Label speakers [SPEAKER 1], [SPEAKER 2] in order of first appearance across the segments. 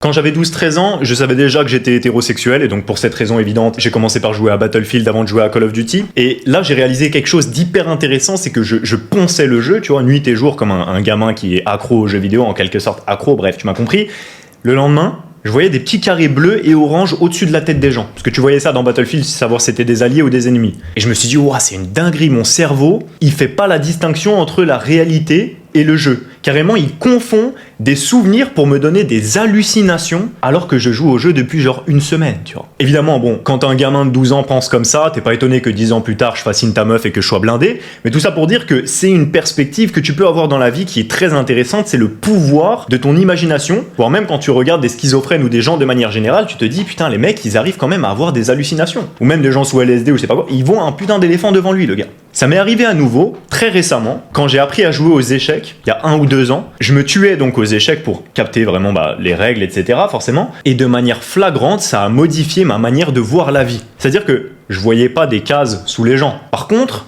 [SPEAKER 1] Quand j'avais 12-13 ans, je savais déjà que j'étais hétérosexuel et donc pour cette raison évidente, j'ai commencé par jouer à Battlefield avant de jouer à Call of Duty. Et là, j'ai réalisé quelque chose d'hyper intéressant, c'est que je ponçais le jeu, tu vois, nuit et jour, comme un gamin qui est accro aux jeux vidéo, en quelque sorte accro, bref, tu m'as compris. Le lendemain, je voyais des petits carrés bleus et oranges au-dessus de la tête des gens. Parce que tu voyais ça dans Battlefield, savoir si c'était des alliés ou des ennemis. Et je me suis dit, ouah, c'est une dinguerie, mon cerveau, il fait pas la distinction entre la réalité et le jeu. Carrément, il confond des souvenirs pour me donner des hallucinations alors que je joue au jeu depuis genre une semaine, tu vois. Évidemment, bon, quand un gamin de 12 ans pense comme ça, t'es pas étonné que 10 ans plus tard, je fascine ta meuf et que je sois blindé. Mais tout ça pour dire que c'est une perspective que tu peux avoir dans la vie qui est très intéressante, c'est le pouvoir de ton imagination. Voire même quand tu regardes des schizophrènes ou des gens de manière générale, tu te dis, putain, les mecs, ils arrivent quand même à avoir des hallucinations. Ou même des gens sous LSD ou je sais pas quoi, ils voient un putain d'éléphant devant lui, le gars. Ça m'est arrivé à nouveau, très récemment, quand j'ai appris à jouer aux échecs, il y a 1 ou 2 ans. Je me tuais donc aux échecs pour capter vraiment les règles, etc. forcément. Et de manière flagrante, ça a modifié ma manière de voir la vie. C'est-à-dire que je voyais pas des cases sous les gens. Par contre,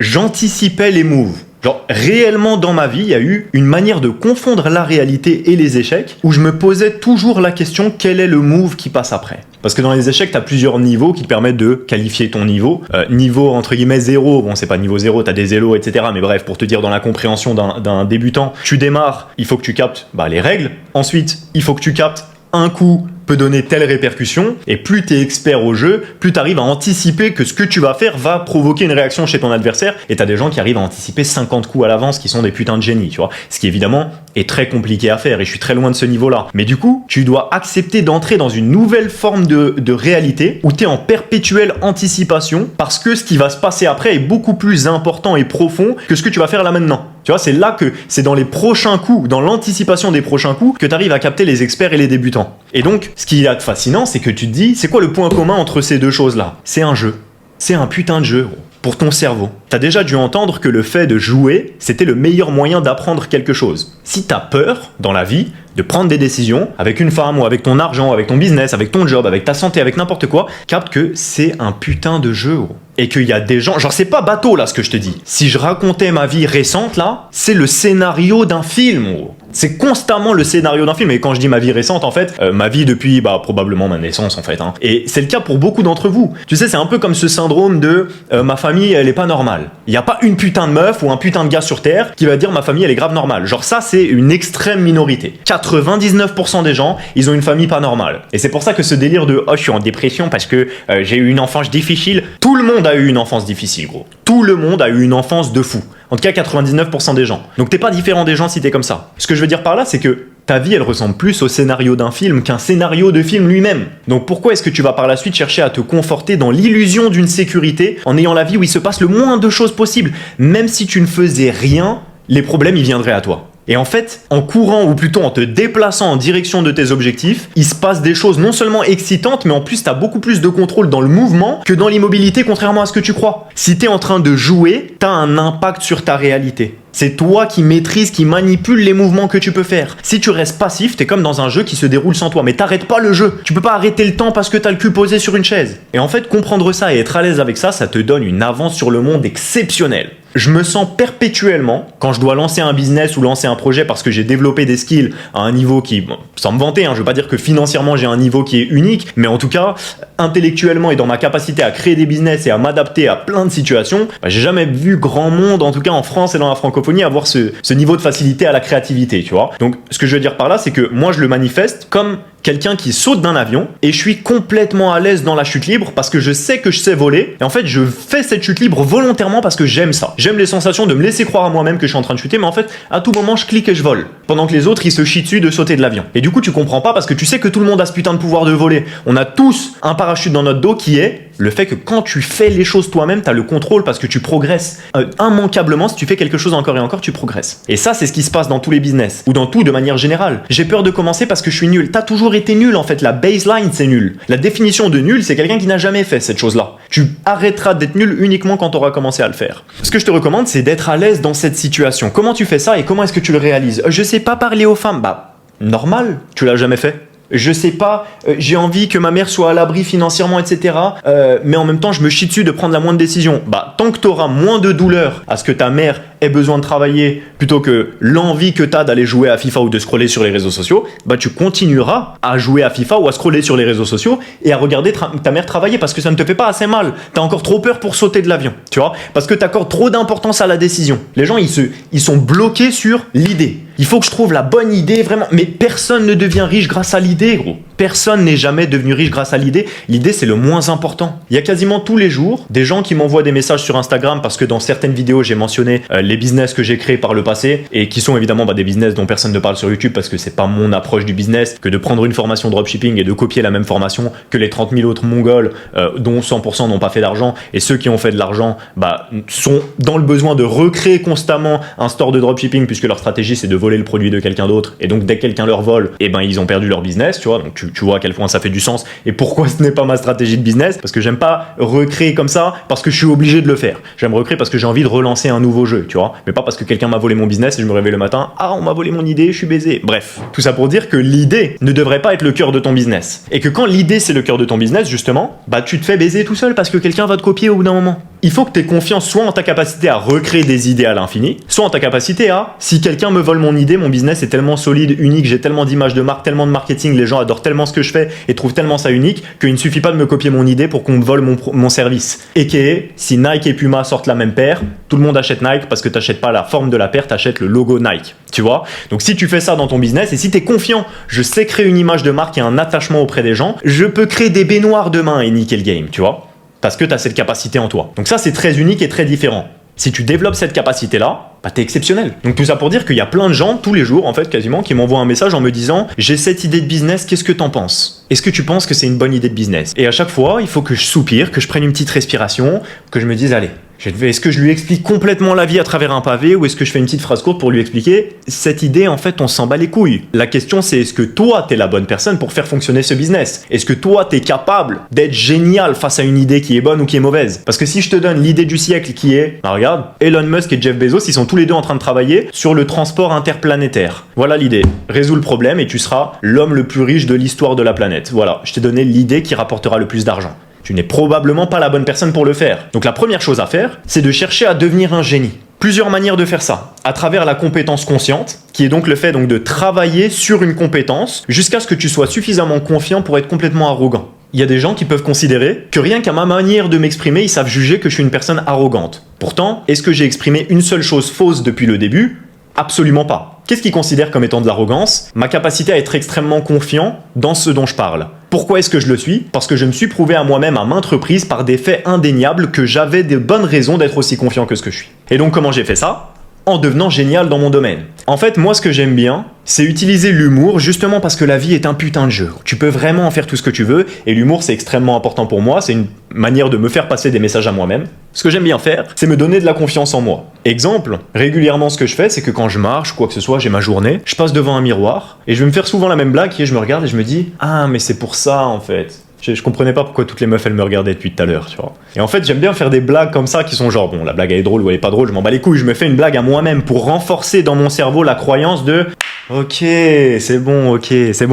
[SPEAKER 1] j'anticipais les moves. Genre, réellement dans ma vie, il y a eu une manière de confondre la réalité et les échecs, où je me posais toujours la question, quel est le move qui passe après ? Parce que dans les échecs, tu as plusieurs niveaux qui te permettent de qualifier ton niveau. Niveau, entre guillemets, 0, bon, c'est pas niveau 0, tu as des élos, etc. Mais bref, pour te dire dans la compréhension d'un débutant, tu démarres, il faut que tu captes les règles. Ensuite, il faut que tu captes un coup peut donner telle répercussion, et plus tu es expert au jeu, plus tu arrives à anticiper que ce que tu vas faire va provoquer une réaction chez ton adversaire, et tu as des gens qui arrivent à anticiper 50 coups à l'avance qui sont des putains de génies, tu vois. Ce qui évidemment est très compliqué à faire, et je suis très loin de ce niveau-là. Mais du coup, tu dois accepter d'entrer dans une nouvelle forme de réalité, où tu es en perpétuelle anticipation, parce que ce qui va se passer après est beaucoup plus important et profond que ce que tu vas faire là maintenant. Tu vois, c'est là que c'est dans les prochains coups, dans l'anticipation des prochains coups, que tu arrives à capter les experts et les débutants. Et donc, ce qu'il y a de fascinant, c'est que tu te dis, c'est quoi le point commun entre ces deux choses-là ? C'est un jeu. C'est un putain de jeu, gros. Pour ton cerveau. T'as déjà dû entendre que le fait de jouer, c'était le meilleur moyen d'apprendre quelque chose. Si t'as peur, dans la vie, de prendre des décisions, avec une femme ou avec ton argent, avec ton business, avec ton job, avec ta santé, avec n'importe quoi, capte que c'est un putain de jeu, gros. Et qu'il y a des gens, genre c'est pas bateau là ce que je te dis. Si je racontais ma vie récente là, c'est le scénario d'un film, gros. C'est constamment le scénario d'un film. Et quand je dis ma vie récente, en fait, ma vie depuis probablement ma naissance, en fait. Hein. Et c'est le cas pour beaucoup d'entre vous. Tu sais, c'est un peu comme ce syndrome de ma famille, elle est pas normale. Il n'y a pas une putain de meuf ou un putain de gars sur Terre qui va dire ma famille, elle est grave normale. Genre ça, c'est une extrême minorité. 99% des gens, ils ont une famille pas normale. Et c'est pour ça que ce délire de « Oh, je suis en dépression parce que j'ai eu une enfance difficile », tout le monde a eu une enfance difficile, gros. Tout le monde a eu une enfance de fou. En tout cas, 99% des gens. Donc t'es pas différent des gens si t'es comme ça. Ce que je veux dire par là, c'est que ta vie, elle ressemble plus au scénario d'un film qu'un scénario de film lui-même. Donc pourquoi est-ce que tu vas par la suite chercher à te conforter dans l'illusion d'une sécurité en ayant la vie où il se passe le moins de choses possible ? Même si tu ne faisais rien, les problèmes, ils viendraient à toi. Et en fait, en courant ou plutôt en te déplaçant en direction de tes objectifs, il se passe des choses non seulement excitantes, mais en plus t'as beaucoup plus de contrôle dans le mouvement que dans l'immobilité, contrairement à ce que tu crois. Si t'es en train de jouer, t'as un impact sur ta réalité. C'est toi qui maîtrise, qui manipule les mouvements que tu peux faire. Si tu restes passif, t'es comme dans un jeu qui se déroule sans toi. Mais t'arrêtes pas le jeu. Tu peux pas arrêter le temps parce que t'as le cul posé sur une chaise. Et en fait, comprendre ça et être à l'aise avec ça, ça te donne une avance sur le monde exceptionnelle. Je me sens perpétuellement, quand je dois lancer un business ou lancer un projet parce que j'ai développé des skills à un niveau qui, sans me vanter, je veux pas dire que financièrement j'ai un niveau qui est unique, mais en tout cas, intellectuellement et dans ma capacité à créer des business et à m'adapter à plein de situations, j'ai jamais vu grand monde, en tout cas en France et dans la francophonie, avoir ce niveau de facilité à la créativité, tu vois. Donc, ce que je veux dire par là, c'est que moi, je le manifeste comme quelqu'un qui saute d'un avion et je suis complètement à l'aise dans la chute libre parce que je sais que je sais voler et en fait je fais cette chute libre volontairement parce que j'aime ça. J'aime les sensations de me laisser croire à moi-même que je suis en train de chuter, mais en fait à tout moment je clique et je vole pendant que les autres ils se chient dessus de sauter de l'avion. Et du coup tu comprends pas parce que tu sais que tout le monde a ce putain de pouvoir de voler. On a tous un parachute dans notre dos qui est le fait que quand tu fais les choses toi-même, tu as le contrôle parce que tu progresses. Immanquablement, si tu fais quelque chose encore et encore, tu progresses. Et ça, c'est ce qui se passe dans tous les business, ou dans tout de manière générale. J'ai peur de commencer parce que je suis nul. T'as toujours été nul, en fait. La baseline, c'est nul. La définition de nul, c'est quelqu'un qui n'a jamais fait cette chose-là. Tu arrêteras d'être nul uniquement quand tu auras commencé à le faire. Ce que je te recommande, c'est d'être à l'aise dans cette situation. Comment tu fais ça et comment est-ce que tu le réalises ? Je sais pas parler aux femmes. Normal, tu l'as jamais fait. Je sais pas, j'ai envie que ma mère soit à l'abri financièrement, etc. Mais en même temps, je me chie dessus de prendre la moindre décision. Tant que tu auras moins de douleur à ce que ta mère, ait besoin de travailler plutôt que l'envie que tu as d'aller jouer à FIFA ou de scroller sur les réseaux sociaux, bah tu continueras à jouer à FIFA ou à scroller sur les réseaux sociaux et à regarder ta mère travailler parce que ça ne te fait pas assez mal. Tu as encore trop peur pour sauter de l'avion, tu vois, parce que tu accordes trop d'importance à la décision. Les gens, ils sont bloqués sur l'idée. Il faut que je trouve la bonne idée, vraiment. Mais personne ne devient riche grâce à l'idée, gros. Personne n'est jamais devenu riche grâce à l'idée. L'idée, c'est le moins important. Il y a quasiment tous les jours des gens qui m'envoient des messages sur Instagram parce que dans certaines vidéos, j'ai mentionné les business que j'ai créés par le passé et qui sont évidemment des business dont personne ne parle sur YouTube parce que c'est pas mon approche du business que de prendre une formation dropshipping et de copier la même formation que les 30 000 autres Mongols dont 100% n'ont pas fait d'argent et ceux qui ont fait de l'argent sont dans le besoin de recréer constamment un store de dropshipping puisque leur stratégie, c'est de voler le produit de quelqu'un d'autre et donc dès que quelqu'un leur vole, ils ont perdu leur business, tu vois. Donc tu vois à quel point ça fait du sens et pourquoi ce n'est pas ma stratégie de business, parce que j'aime pas recréer comme ça parce que je suis obligé de le faire. J'aime recréer parce que j'ai envie de relancer un nouveau jeu, tu vois, mais pas parce que quelqu'un m'a volé mon business et je me réveille le matin, on m'a volé mon idée, je suis baisé. Bref, tout ça pour dire que l'idée ne devrait pas être le cœur de ton business et que quand l'idée c'est le cœur de ton business, justement, tu te fais baiser tout seul parce que quelqu'un va te copier au bout d'un moment. Il faut que tu aies confiance soit en ta capacité à recréer des idées à l'infini, soit en ta capacité à, si quelqu'un me vole mon idée, mon business est tellement solide, unique, j'ai tellement d'images de marque, tellement de marketing, les gens adorent tellement ce que je fais et trouvent tellement ça unique qu'il ne suffit pas de me copier mon idée pour qu'on me vole mon service. Et si Nike et Puma sortent la même paire, tout le monde achète Nike parce que tu n'achètes pas la forme de la paire, tu achètes le logo Nike. Tu vois? Donc si tu fais ça dans ton business et si tu es confiant, je sais créer une image de marque et un attachement auprès des gens, je peux créer des baignoires demain et niquer le game, tu vois? Parce que tu as cette capacité en toi. Donc ça, c'est très unique et très différent. Si tu développes cette capacité-là, t'es exceptionnel. Donc tout ça pour dire qu'il y a plein de gens, tous les jours en fait quasiment, qui m'envoient un message en me disant « J'ai cette idée de business, qu'est-ce que t'en penses ? Est-ce que tu penses que c'est une bonne idée de business ?» Et à chaque fois, il faut que je soupire, que je prenne une petite respiration, que je me dise « Allez, est-ce que je lui explique complètement la vie à travers un pavé ou est-ce que je fais une petite phrase courte pour lui expliquer cette idée, en fait, on s'en bat les couilles. La question, c'est est-ce que toi, t'es la bonne personne pour faire fonctionner ce business ? Est-ce que toi, t'es capable d'être génial face à une idée qui est bonne ou qui est mauvaise ? Parce que si je te donne l'idée du siècle qui est, regarde, Elon Musk et Jeff Bezos, ils sont tous les deux en train de travailler sur le transport interplanétaire. Voilà l'idée. Résous le problème et tu seras l'homme le plus riche de l'histoire de la planète. Voilà, je t'ai donné l'idée qui rapportera le plus d'argent. Tu n'es probablement pas la bonne personne pour le faire. Donc la première chose à faire, c'est de chercher à devenir un génie. Plusieurs manières de faire ça. À travers la compétence consciente, qui est donc le fait de travailler sur une compétence jusqu'à ce que tu sois suffisamment confiant pour être complètement arrogant. Il y a des gens qui peuvent considérer que rien qu'à ma manière de m'exprimer, ils savent juger que je suis une personne arrogante. Pourtant, est-ce que j'ai exprimé une seule chose fausse depuis le début ? Absolument pas. Qu'est-ce qu'ils considèrent comme étant de l'arrogance ? Ma capacité à être extrêmement confiant dans ce dont je parle. Pourquoi est-ce que je le suis ? Parce que je me suis prouvé à moi-même à maintes reprises par des faits indéniables que j'avais de bonnes raisons d'être aussi confiant que ce que je suis. Et donc comment j'ai fait ça ? En devenant génial dans mon domaine. En fait, moi, ce que j'aime bien, c'est utiliser l'humour justement parce que la vie est un putain de jeu. Tu peux vraiment en faire tout ce que tu veux et l'humour, c'est extrêmement important pour moi. C'est une manière de me faire passer des messages à moi-même. Ce que j'aime bien faire, c'est me donner de la confiance en moi. Exemple, régulièrement, ce que je fais, c'est que quand je marche ou quoi que ce soit, j'ai ma journée, je passe devant un miroir et je vais me faire souvent la même blague et je me regarde et je me dis « Ah, mais c'est pour ça, en fait ». Je comprenais pas pourquoi toutes les meufs elles me regardaient depuis tout à l'heure, tu vois. Et en fait, j'aime bien faire des blagues comme ça qui sont genre, bon, la blague elle est drôle ou elle est pas drôle, je m'en bats les couilles, je me fais une blague à moi-même pour renforcer dans mon cerveau la croyance de ok, c'est bon,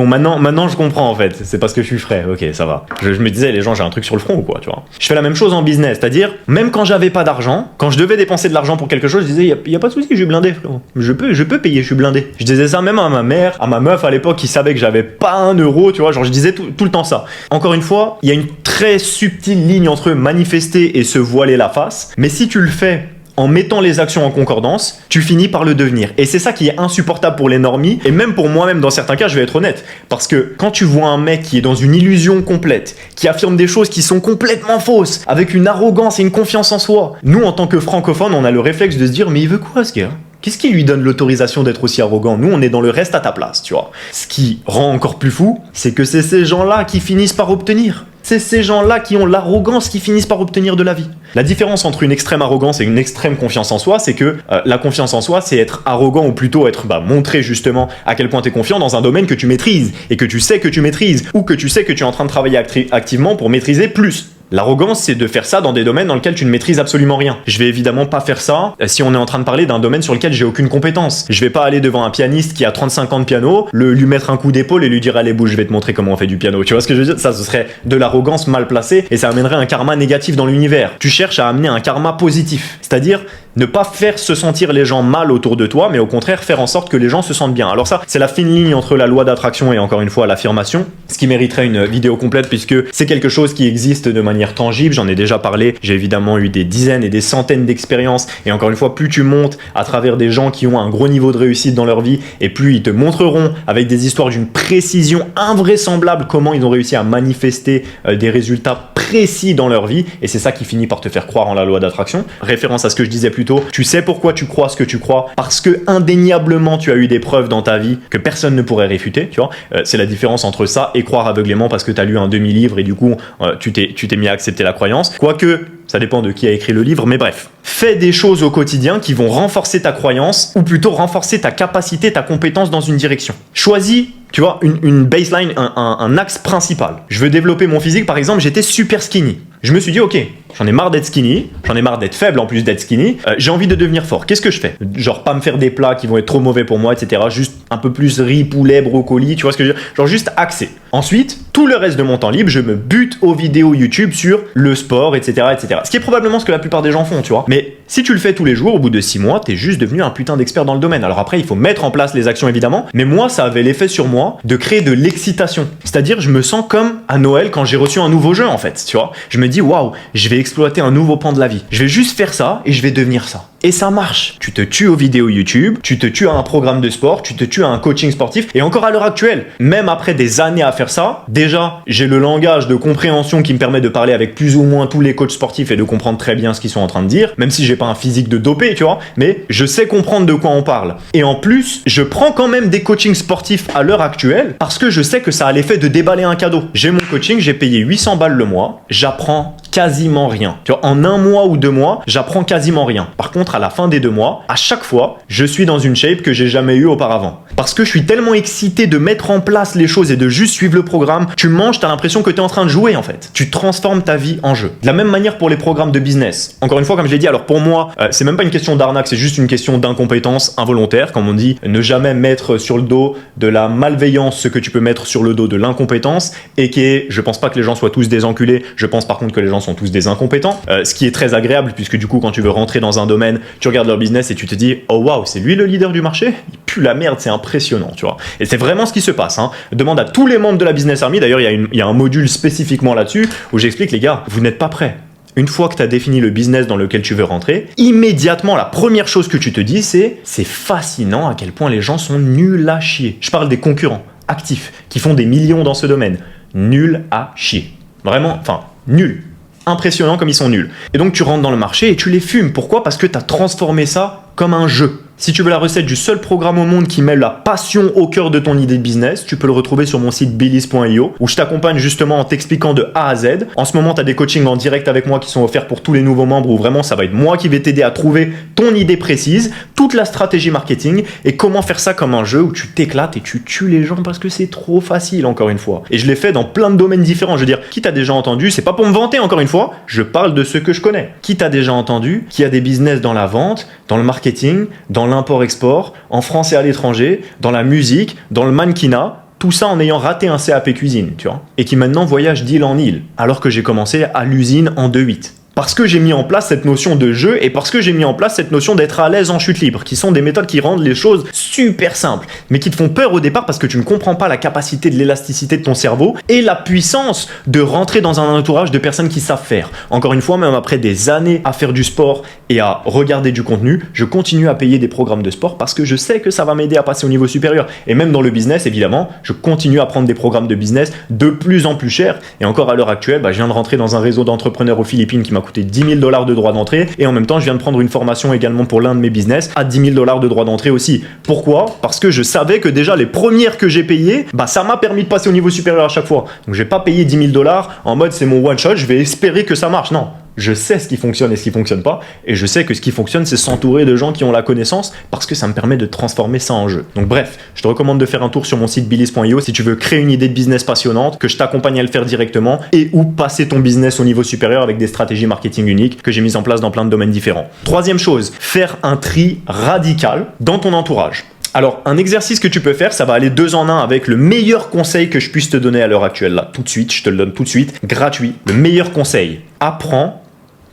[SPEAKER 1] maintenant je comprends en fait, c'est parce que je suis frais, ok, ça va. Je me disais, les gens, j'ai un truc sur le front ou quoi, tu vois. Je fais la même chose en business, c'est-à-dire, même quand j'avais pas d'argent, quand je devais dépenser de l'argent pour quelque chose, je disais, y a pas de souci, je suis blindé, frérot. Je peux payer, je suis blindé. Je disais ça même à ma mère, à ma meuf à l'époque qui savait que j'avais pas un euro, tu vois, genre je disais tout le temps ça. Encore une fois, il y a une très subtile ligne entre manifester et se voiler la face, mais si tu le fais en mettant les actions en concordance, tu finis par le devenir. Et c'est ça qui est insupportable pour les normies, et même pour moi-même dans certains cas, je vais être honnête. Parce que quand tu vois un mec qui est dans une illusion complète, qui affirme des choses qui sont complètement fausses, avec une arrogance et une confiance en soi, nous en tant que francophones, on a le réflexe de se dire « Mais il veut quoi ce gars ? Qu'est-ce qui lui donne l'autorisation d'être aussi arrogant ? Nous, on est dans le reste à ta place, tu vois. » Ce qui rend encore plus fou, c'est que c'est ces gens-là qui finissent par obtenir. C'est ces gens-là qui ont l'arrogance qui finissent par obtenir de la vie. La différence entre une extrême arrogance et une extrême confiance en soi, c'est que la confiance en soi, c'est être arrogant ou plutôt être montrer justement à quel point tu es confiant dans un domaine que tu maîtrises et que tu sais que tu maîtrises ou que tu sais que tu es en train de travailler activement pour maîtriser plus. L'arrogance, c'est de faire ça dans des domaines dans lesquels tu ne maîtrises absolument rien. Je vais évidemment pas faire ça si on est en train de parler d'un domaine sur lequel j'ai aucune compétence. Je vais pas aller devant un pianiste qui a 35 ans de piano, lui mettre un coup d'épaule et lui dire allez bouge, je vais te montrer comment on fait du piano. Tu vois ce que je veux dire ? Ça, ce serait de l'arrogance mal placée et ça amènerait un karma négatif dans l'univers. Tu cherches à amener un karma positif. C'est-à-dire, Ne pas faire se sentir les gens mal autour de toi, mais au contraire faire en sorte que les gens se sentent bien. Alors ça, c'est la fine ligne entre la loi d'attraction et encore une fois l'affirmation, ce qui mériterait une vidéo complète puisque c'est quelque chose qui existe de manière tangible, j'en ai déjà parlé, j'ai évidemment eu des dizaines et des centaines d'expériences et encore une fois, plus tu montes à travers des gens qui ont un gros niveau de réussite dans leur vie et plus ils te montreront avec des histoires d'une précision invraisemblable comment ils ont réussi à manifester des résultats précis dans leur vie et c'est ça qui finit par te faire croire en la loi d'attraction. Référence à ce que je disais plus tôt, tu sais pourquoi tu crois ce que tu crois parce que indéniablement tu as eu des preuves dans ta vie que personne ne pourrait réfuter, tu vois. C'est la différence entre ça et croire aveuglément parce que tu as lu un demi-livre et du coup tu t'es mis à accepter la croyance. Quoique, ça dépend de qui a écrit le livre, mais bref. Fais des choses au quotidien qui vont renforcer ta croyance ou plutôt renforcer ta capacité, ta compétence dans une direction. Choisis, tu vois, une baseline, un axe principal. Je veux développer mon physique, par exemple, j'étais super skinny. Je me suis dit, ok, j'en ai marre d'être skinny, j'en ai marre d'être faible en plus d'être skinny, j'ai envie de devenir fort. Qu'est-ce que je fais? Genre pas me faire des plats qui vont être trop mauvais pour moi, etc. Juste un peu plus riz, poulet, brocoli, tu vois ce que je veux dire? Genre juste axé. Ensuite, tout le reste de mon temps libre, je me bute aux vidéos YouTube sur le sport, etc., etc. Ce qui est probablement ce que la plupart des gens font, tu vois. Mais si tu le fais tous les jours, au bout de 6 mois, t'es juste devenu un putain d'expert dans le domaine. Alors après, il faut mettre en place les actions évidemment, mais moi, ça avait l'effet sur moi de créer de l'excitation. C'est-à-dire, je me sens comme à Noël quand j'ai reçu un nouveau jeu en fait, tu vois. Je me dis, waouh, je vais exploiter un nouveau pan de la vie. Je vais juste faire ça et je vais devenir ça. Et ça marche. Tu te tues aux vidéos YouTube, tu te tues à un programme de sport, tu te tues à un coaching sportif. Et encore à l'heure actuelle, même après des années à faire ça, déjà, j'ai le langage de compréhension qui me permet de parler avec plus ou moins tous les coachs sportifs et de comprendre très bien ce qu'ils sont en train de dire, même si j'ai pas un physique de dopé, tu vois, mais je sais comprendre de quoi on parle. Et en plus, je prends quand même des coachings sportifs à l'heure actuelle parce que je sais que ça a l'effet de déballer un cadeau. J'ai mon coaching, j'ai payé 800 balles le mois, j'apprends quasiment rien. Tu vois, en 1 mois ou 2 mois, j'apprends quasiment rien. Par contre, à la fin des 2 mois, à chaque fois, je suis dans une shape que j'ai jamais eue auparavant. Parce que je suis tellement excité de mettre en place les choses et de juste suivre le programme. Tu manges, t'as l'impression que t'es en train de jouer en fait. Tu transformes ta vie en jeu. De la même manière pour les programmes de business. Encore une fois, comme je l'ai dit, alors pour moi, c'est même pas une question d'arnaque, c'est juste une question d'incompétence involontaire. Comme on dit, ne jamais mettre sur le dos de la malveillance ce que tu peux mettre sur le dos de l'incompétence. Et qui est, je pense pas que les gens soient tous des enculés. Je pense par contre que les gens sont tous des incompétents. Ce qui est très agréable puisque du coup, quand tu veux rentrer dans un domaine, tu regardes leur business et tu te dis, oh waouh, c'est lui le leader du marché? Il pue la merde, c'est impressionnant, tu vois. Et c'est vraiment ce qui se passe, hein. Demande à tous les membres de la Business Army, d'ailleurs il y a un module spécifiquement là-dessus où j'explique, les gars, vous n'êtes pas prêts. Une fois que tu as défini le business dans lequel tu veux rentrer, immédiatement la première chose que tu te dis c'est fascinant à quel point les gens sont nuls à chier. Je parle des concurrents actifs qui font des millions dans ce domaine. Nuls à chier. Vraiment, enfin, nuls. Impressionnant comme ils sont nuls. Et donc tu rentres dans le marché et tu les fumes. Pourquoi? Parce que tu as transformé ça comme un jeu. Si tu veux la recette du seul programme au monde qui mêle la passion au cœur de ton idée de business, tu peux le retrouver sur mon site billis.io où je t'accompagne justement en t'expliquant de A à Z. En ce moment, tu as des coachings en direct avec moi qui sont offerts pour tous les nouveaux membres où vraiment ça va être moi qui vais t'aider à trouver ton idée précise, toute la stratégie marketing et comment faire ça comme un jeu où tu t'éclates et tu tues les gens parce que c'est trop facile encore une fois. Et je l'ai fait dans plein de domaines différents. Je veux dire, qui t'a déjà entendu, c'est pas pour me vanter encore une fois, je parle de ce que je connais. Qui t'a déjà entendu, qui a des business dans la vente, dans le marketing, dans l'import-export, en France et à l'étranger, dans la musique, dans le mannequinat, tout ça en ayant raté un CAP cuisine, tu vois, et qui maintenant voyage d'île en île, alors que j'ai commencé à l'usine en 2-8. Parce que j'ai mis en place cette notion de jeu et parce que j'ai mis en place cette notion d'être à l'aise en chute libre, qui sont des méthodes qui rendent les choses super simples, mais qui te font peur au départ parce que tu ne comprends pas la capacité de l'élasticité de ton cerveau et la puissance de rentrer dans un entourage de personnes qui savent faire. Encore une fois, même après des années à faire du sport et à regarder du contenu, je continue à payer des programmes de sport parce que je sais que ça va m'aider à passer au niveau supérieur. Et même dans le business, évidemment, je continue à prendre des programmes de business de plus en plus chers. Et encore à l'heure actuelle, je viens de rentrer dans un réseau d'entrepreneurs aux Philippines qui m'a coûté 10 000 $ de droits d'entrée et en même temps je viens de prendre une formation également pour l'un de mes business à 10 000 $ de droits d'entrée aussi. Pourquoi? Parce que je savais que déjà les premières que j'ai payées, ça m'a permis de passer au niveau supérieur à chaque fois. Donc j'ai pas payé 10 000 $ en mode c'est mon one shot, je vais espérer que ça marche. Non. Je sais ce qui fonctionne et ce qui fonctionne pas, et je sais que ce qui fonctionne, c'est s'entourer de gens qui ont la connaissance, parce que ça me permet de transformer ça en jeu. Donc bref, je te recommande de faire un tour sur mon site billis.io si tu veux créer une idée de business passionnante, que je t'accompagne à le faire directement, et ou passer ton business au niveau supérieur avec des stratégies marketing uniques que j'ai mises en place dans plein de domaines différents. Troisième chose, faire un tri radical dans ton entourage. Alors, un exercice que tu peux faire, ça va aller 2 en 1 avec le meilleur conseil que je puisse te donner à l'heure actuelle, là, tout de suite, je te le donne tout de suite, gratuit. Le meilleur conseil, apprends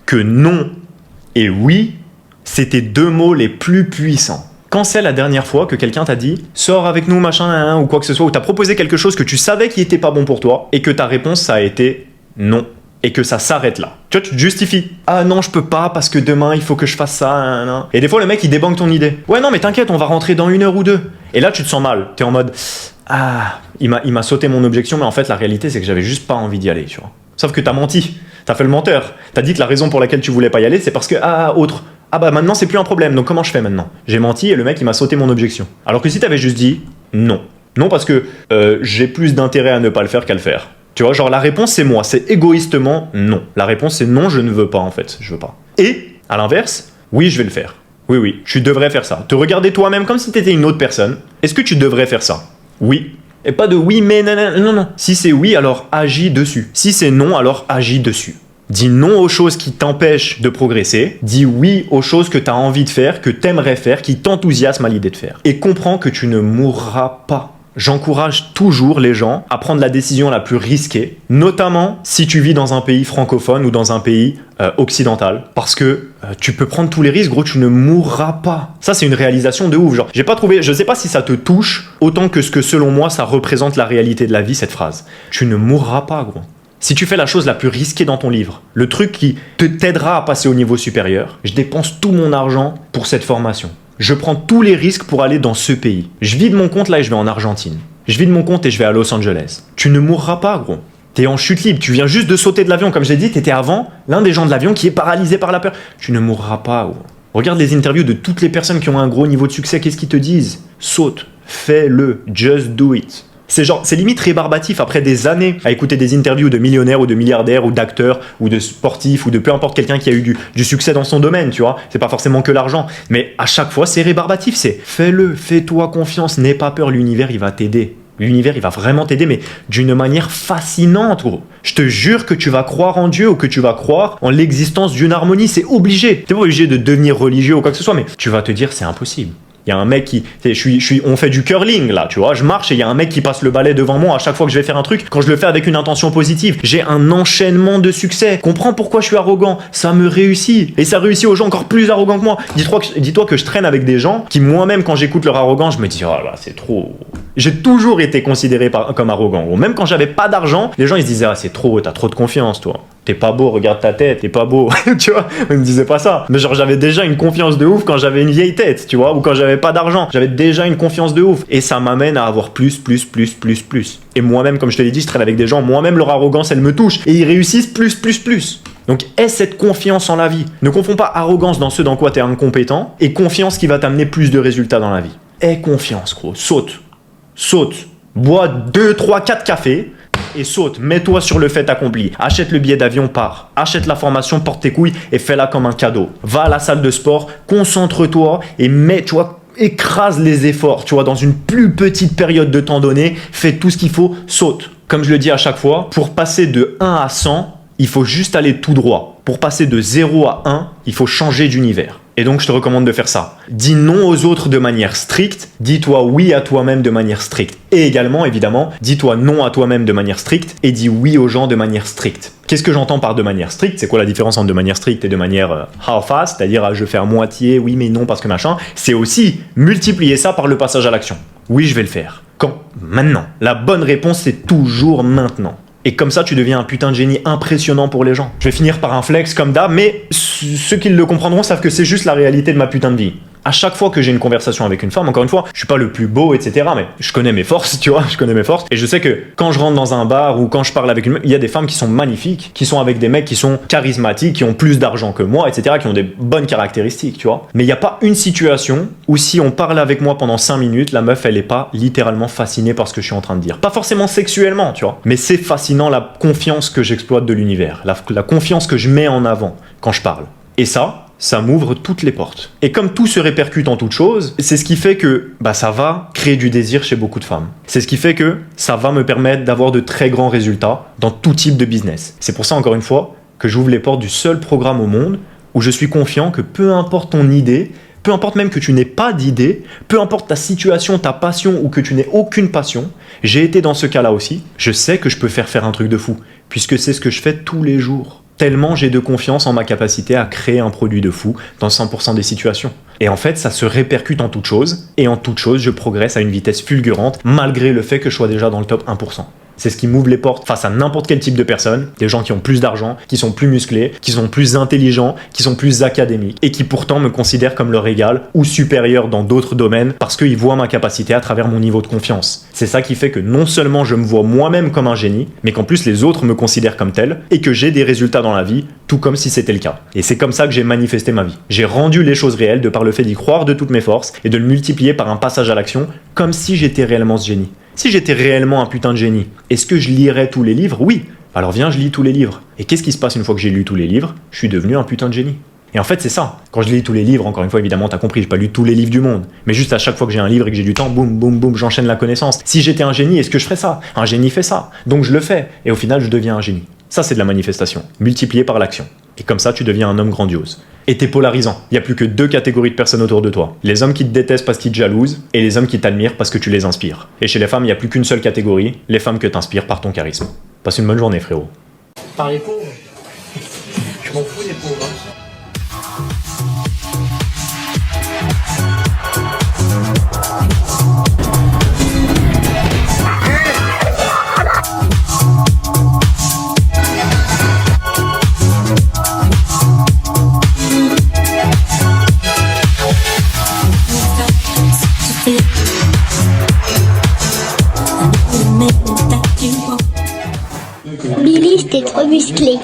[SPEAKER 1] que non et oui, c'est tes deux mots les plus puissants. Quand c'est la dernière fois que quelqu'un t'a dit « sors avec nous, machin, ou quoi que ce soit », ou t'as proposé quelque chose que tu savais qui était pas bon pour toi, et que ta réponse, ça a été « non ». Et que ça s'arrête là. Tu vois, tu te justifies. Ah non, je peux pas parce que demain il faut que je fasse ça. Nan, nan. Et des fois, le mec il débanque ton idée. Ouais, non, mais t'inquiète, on va rentrer dans 1 heure ou 2. Et là, tu te sens mal. T'es en mode ah, il m'a sauté mon objection, mais en fait, la réalité, c'est que j'avais juste pas envie d'y aller, tu vois. Sauf que t'as menti. T'as fait le menteur. T'as dit que la raison pour laquelle tu voulais pas y aller, c'est parce que autre. Ah bah maintenant, c'est plus un problème. Donc comment je fais maintenant? J'ai menti et le mec il m'a sauté mon objection. Alors que si t'avais juste dit non. Non, parce que j'ai plus d'intérêt à ne pas le faire qu'à le faire. Tu vois, genre la réponse c'est moi, c'est égoïstement non. La réponse c'est non, je ne veux pas en fait, je veux pas. Et, à l'inverse, oui, je vais le faire. Oui, tu devrais faire ça. Te regarder toi-même comme si t'étais une autre personne. Est-ce que tu devrais faire ça? Oui. Et pas de oui, mais non. Si c'est oui, alors agis dessus. Si c'est non, alors agis dessus. Dis non aux choses qui t'empêchent de progresser. Dis oui aux choses que tu as envie de faire, que tu aimerais faire, qui t'enthousiasment à l'idée de faire. Et comprends que tu ne mourras pas. J'encourage toujours les gens à prendre la décision la plus risquée, notamment si tu vis dans un pays francophone ou dans un pays occidental, parce que tu peux prendre tous les risques, gros, tu ne mourras pas. Ça, c'est une réalisation de ouf. Genre, j'ai pas trouvé, je sais pas si ça te touche autant que ce que selon moi ça représente la réalité de la vie, cette phrase. Tu ne mourras pas, gros. Si tu fais la chose la plus risquée dans ton livre, le truc qui t'aidera à passer au niveau supérieur, je dépense tout mon argent pour cette formation. Je prends tous les risques pour aller dans ce pays. Je vide mon compte là et je vais en Argentine. Je vide mon compte et je vais à Los Angeles. Tu ne mourras pas, gros. T'es en chute libre. Tu viens juste de sauter de l'avion. Comme je l'ai dit, t'étais avant l'un des gens de l'avion qui est paralysé par la peur. Tu ne mourras pas, gros. Regarde les interviews de toutes les personnes qui ont un gros niveau de succès. Qu'est-ce qu'ils te disent? Saute. Fais-le. Just do it. C'est limite rébarbatif après des années à écouter des interviews de millionnaires ou de milliardaires ou d'acteurs ou de sportifs ou de peu importe quelqu'un qui a eu du succès dans son domaine, tu vois. C'est pas forcément que l'argent, mais à chaque fois c'est rébarbatif, c'est fais-le, fais-toi confiance, n'aie pas peur, l'univers il va t'aider. L'univers il va vraiment t'aider, mais d'une manière fascinante, gros. Je te jure que tu vas croire en Dieu ou que tu vas croire en l'existence d'une harmonie, c'est obligé. T'es pas obligé de devenir religieux ou quoi que ce soit, mais tu vas te dire c'est impossible. Il y a un mec qui... on fait du curling là, tu vois. Je marche et il y a un mec qui passe le balai devant moi à chaque fois que je vais faire un truc. Quand je le fais avec une intention positive, j'ai un enchaînement de succès. Comprends pourquoi je suis arrogant. Ça me réussit. Et ça réussit aux gens encore plus arrogants que moi. Dis-toi que je traîne avec des gens qui, moi-même, quand j'écoute leur arrogance, je me dis, oh là, c'est trop... J'ai toujours été considéré comme arrogant. Même quand j'avais pas d'argent, les gens ils se disaient, ah c'est trop, t'as trop de confiance toi. T'es pas beau, regarde ta tête, t'es pas beau. Tu vois, ils me disaient pas ça. Mais genre j'avais déjà une confiance de ouf quand j'avais une vieille tête, tu vois, ou quand j'avais pas d'argent. J'avais déjà une confiance de ouf. Et ça m'amène à avoir plus. Et moi-même, comme je te l'ai dit, je traîne avec des gens, moi-même leur arrogance elle me touche. Et ils réussissent plus. Donc aie cette confiance en la vie. Ne confonds pas arrogance dans ce dans quoi t'es incompétent et confiance qui va t'amener plus de résultats dans la vie. Aie confiance, gros. Saute, bois 2, 3, 4 cafés et saute, mets-toi sur le fait accompli. Achète le billet d'avion, pars. Achète la formation, porte tes couilles et fais-la comme un cadeau. Va à la salle de sport, concentre-toi et écrase les efforts, tu vois, dans une plus petite période de temps donné, fais tout ce qu'il faut, saute. Comme je le dis à chaque fois, pour passer de 1 à 100, il faut juste aller tout droit. Pour passer de 0 à 1, il faut changer d'univers. Et donc, je te recommande de faire ça. Dis non aux autres de manière stricte. Dis-toi oui à toi-même de manière stricte. Et également, évidemment, dis-toi non à toi-même de manière stricte et dis oui aux gens de manière stricte. Qu'est-ce que j'entends par de manière stricte? C'est quoi la différence entre de manière stricte et de manière half-ass? C'est-à-dire, je fais à moitié, oui mais non parce que machin. C'est aussi multiplier ça par le passage à l'action. Oui, je vais le faire. Quand? Maintenant. La bonne réponse, c'est toujours maintenant. Et comme ça, tu deviens un putain de génie impressionnant pour les gens. Je vais finir par un flex comme d'hab, mais ceux qui le comprendront savent que c'est juste la réalité de ma putain de vie. À chaque fois que j'ai une conversation avec une femme, encore une fois, je suis pas le plus beau, etc. Mais je connais mes forces, tu vois, je connais mes forces. Et je sais que quand je rentre dans un bar ou quand je parle avec une meuf, il y a des femmes qui sont magnifiques, qui sont avec des mecs qui sont charismatiques, qui ont plus d'argent que moi, etc., qui ont des bonnes caractéristiques, tu vois. Mais il n'y a pas une situation où si on parle avec moi pendant 5 minutes, la meuf, elle est pas littéralement fascinée par ce que je suis en train de dire. Pas forcément sexuellement, tu vois. Mais c'est fascinant la confiance que j'exploite de l'univers, la confiance que je mets en avant quand je parle. Et ça m'ouvre toutes les portes. Et comme tout se répercute en toute chose, c'est ce qui fait que ça va créer du désir chez beaucoup de femmes. C'est ce qui fait que ça va me permettre d'avoir de très grands résultats dans tout type de business. C'est pour ça, encore une fois, que j'ouvre les portes du seul programme au monde où je suis confiant que peu importe ton idée, peu importe même que tu n'aies pas d'idée, peu importe ta situation, ta passion ou que tu n'aies aucune passion, j'ai été dans ce cas-là aussi, je sais que je peux faire un truc de fou, puisque c'est ce que je fais tous les jours. tellement j'ai de confiance en ma capacité à créer un produit de fou dans 100% des situations. Et en fait, ça se répercute en toute chose, et en toute chose, je progresse à une vitesse fulgurante, malgré le fait que je sois déjà dans le top 1%. C'est ce qui m'ouvre les portes face à n'importe quel type de personnes, des gens qui ont plus d'argent, qui sont plus musclés, qui sont plus intelligents, qui sont plus académiques, et qui pourtant me considèrent comme leur égal ou supérieur dans d'autres domaines parce qu'ils voient ma capacité à travers mon niveau de confiance. C'est ça qui fait que non seulement je me vois moi-même comme un génie, mais qu'en plus les autres me considèrent comme tel, et que j'ai des résultats dans la vie, tout comme si c'était le cas. Et c'est comme ça que j'ai manifesté ma vie. J'ai rendu les choses réelles de par le fait d'y croire de toutes mes forces, et de le multiplier par un passage à l'action, comme si j'étais réellement ce génie. Si j'étais réellement un putain de génie, est-ce que je lirais tous les livres? Oui. Alors viens, je lis tous les livres. Et qu'est-ce qui se passe une fois que j'ai lu tous les livres? Je suis devenu un putain de génie. Et en fait, c'est ça. Quand je lis tous les livres, encore une fois, évidemment, t'as compris, j'ai pas lu tous les livres du monde. Mais juste à chaque fois que j'ai un livre et que j'ai du temps, boum, boum, boum, j'enchaîne la connaissance. Si j'étais un génie, est-ce que je ferais ça? Un génie fait ça. Donc je le fais. Et au final, je deviens un génie. Ça, c'est de la manifestation, multipliée par l'action. Et comme ça, tu deviens un homme grandiose. Et t'es polarisant. Il n'y a plus que deux catégories de personnes autour de toi. Les hommes qui te détestent parce qu'ils te jalousent, et les hommes qui t'admirent parce que tu les inspires. Et chez les femmes, il n'y a plus qu'une seule catégorie, les femmes que t'inspires par ton charisme. Passe une bonne journée, frérot.
[SPEAKER 2] Par les pauvres. Je m'en fous des pauvres.
[SPEAKER 3] Billy, t'es trop musclé.